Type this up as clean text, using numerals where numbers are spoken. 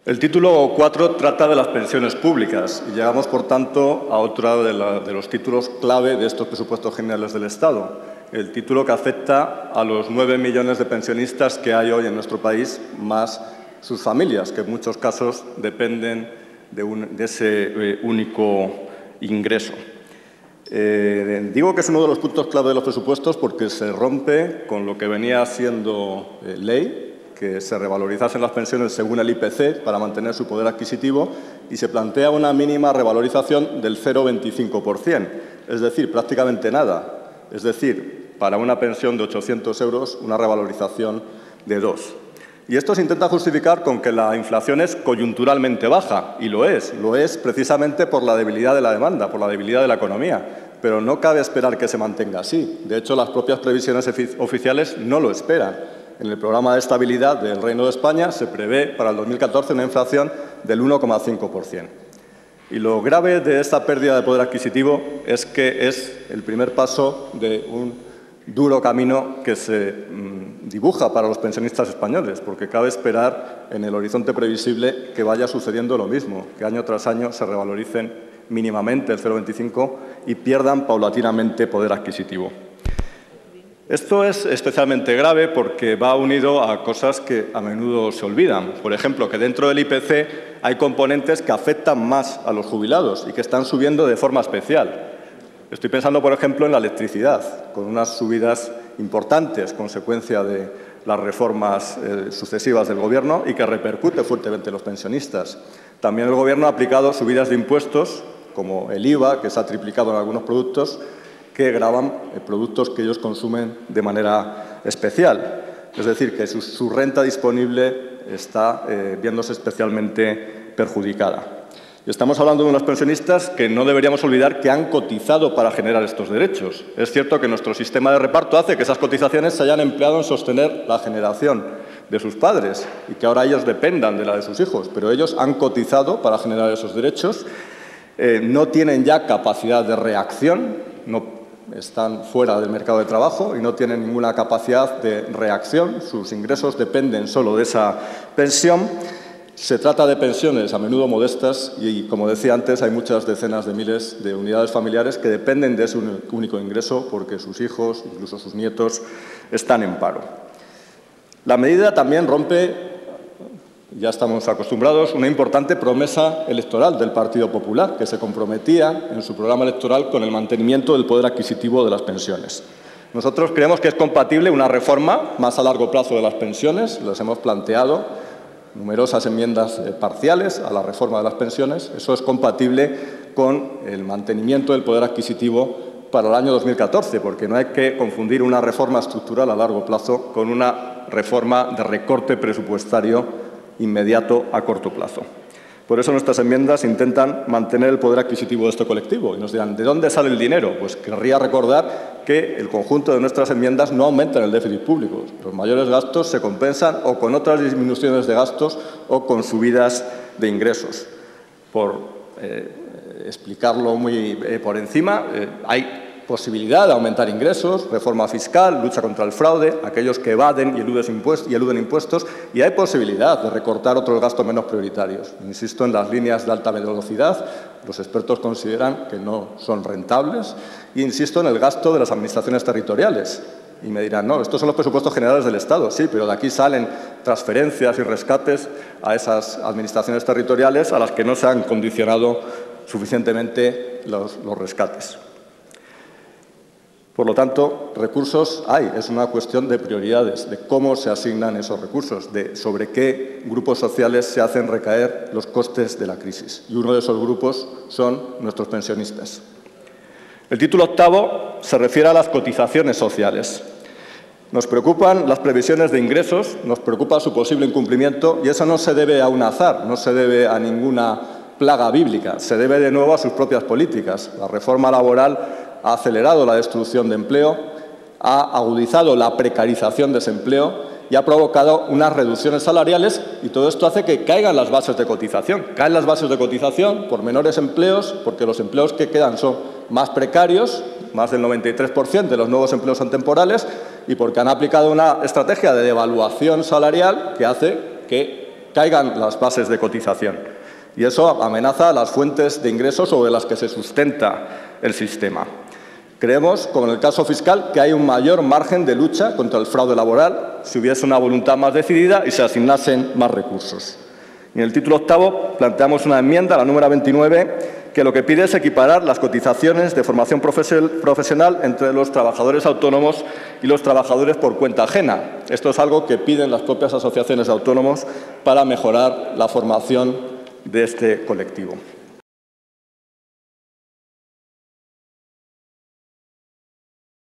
El título 4 trata de las pensiones públicas y llegamos, por tanto, a otro de los títulos clave de estos presupuestos generales del Estado, el título que afecta a los 9 millones de pensionistas que hay hoy en nuestro país, más sus familias, que en muchos casos dependen de ese único ingreso. Digo que es uno de los puntos clave de los presupuestos porque se rompe con lo que venía siendo ley, que se revalorizasen las pensiones según el IPC para mantener su poder adquisitivo, y se plantea una mínima revalorización del 0,25%, es decir, prácticamente nada. Es decir, para una pensión de 800 euros, una revalorización de 2. Y esto se intenta justificar con que la inflación es coyunturalmente baja, y lo es precisamente por la debilidad de la demanda, por la debilidad de la economía. Pero no cabe esperar que se mantenga así. De hecho, las propias previsiones oficiales no lo esperan. En el programa de estabilidad del Reino de España se prevé para el 2014 una inflación del 1,5%. Y lo grave de esta pérdida de poder adquisitivo es que es el primer paso de un duro camino que se dibuja para los pensionistas españoles, porque cabe esperar en el horizonte previsible que vaya sucediendo lo mismo, que año tras año se revaloricen mínimamente el 0,25 y pierdan paulatinamente poder adquisitivo. Esto es especialmente grave porque va unido a cosas que a menudo se olvidan. Por ejemplo, que dentro del IPC hay componentes que afectan más a los jubilados y que están subiendo de forma especial. Estoy pensando, por ejemplo, en la electricidad, con unas subidas importantes, consecuencia de las reformas sucesivas del Gobierno y que repercute fuertemente en los pensionistas. También el Gobierno ha aplicado subidas de impuestos, como el IVA, que se ha triplicado en algunos productos, que gravan productos que ellos consumen de manera especial. Es decir, que su renta disponible está viéndose especialmente perjudicada. Y estamos hablando de unos pensionistas que no deberíamos olvidar que han cotizado para generar estos derechos. Es cierto que nuestro sistema de reparto hace que esas cotizaciones se hayan empleado en sostener la generación de sus padres y que ahora ellos dependan de la de sus hijos, pero ellos han cotizado para generar esos derechos, no tienen ya capacidad de reacción, están fuera del mercado de trabajo y no tienen ninguna capacidad de reacción, sus ingresos dependen solo de esa pensión. Se trata de pensiones a menudo modestas y, como decía antes, hay muchas decenas de miles de unidades familiares que dependen de ese único ingreso porque sus hijos, incluso sus nietos, están en paro. La medida también rompe, ya estamos acostumbrados, una importante promesa electoral del Partido Popular, que se comprometía en su programa electoral con el mantenimiento del poder adquisitivo de las pensiones. Nosotros creemos que es compatible una reforma más a largo plazo de las pensiones, las hemos planteado, numerosas enmiendas parciales a la reforma de las pensiones. Eso es compatible con el mantenimiento del poder adquisitivo para el año 2014, porque no hay que confundir una reforma estructural a largo plazo con una reforma de recorte presupuestario inmediato a corto plazo. Por eso nuestras enmiendas intentan mantener el poder adquisitivo de este colectivo. Y nos dirán, ¿de dónde sale el dinero? Pues querría recordar que el conjunto de nuestras enmiendas no aumentan el déficit público. Los mayores gastos se compensan o con otras disminuciones de gastos o con subidas de ingresos. Por explicarlo muy por encima, hay posibilidad de aumentar ingresos, reforma fiscal, lucha contra el fraude, aquellos que evaden y eluden impuestos, y hay posibilidad de recortar otros gastos menos prioritarios. Insisto en las líneas de alta velocidad, los expertos consideran que no son rentables, e insisto en el gasto de las administraciones territoriales. Y me dirán, no, estos son los presupuestos generales del Estado, sí, pero de aquí salen transferencias y rescates a esas administraciones territoriales a las que no se han condicionado suficientemente los rescates. Por lo tanto, recursos hay, es una cuestión de prioridades, de cómo se asignan esos recursos, de sobre qué grupos sociales se hacen recaer los costes de la crisis. Y uno de esos grupos son nuestros pensionistas. El título octavo se refiere a las cotizaciones sociales. Nos preocupan las previsiones de ingresos, nos preocupa su posible incumplimiento y eso no se debe a un azar, no se debe a ninguna plaga bíblica, se debe de nuevo a sus propias políticas. La reforma laboral ha acelerado la destrucción de empleo, ha agudizado la precarización de ese empleo y ha provocado unas reducciones salariales y todo esto hace que caigan las bases de cotización. Caen las bases de cotización por menores empleos, porque los empleos que quedan son más precarios, más del 93% de los nuevos empleos son temporales y porque han aplicado una estrategia de devaluación salarial que hace que caigan las bases de cotización. Y eso amenaza las fuentes de ingresos sobre las que se sustenta el sistema. Creemos, como en el caso fiscal, que hay un mayor margen de lucha contra el fraude laboral si hubiese una voluntad más decidida y se asignasen más recursos. Y en el título octavo planteamos una enmienda, la número 29, que lo que pide es equiparar las cotizaciones de formación profesional entre los trabajadores autónomos y los trabajadores por cuenta ajena. Esto es algo que piden las propias asociaciones de autónomos para mejorar la formación de este colectivo.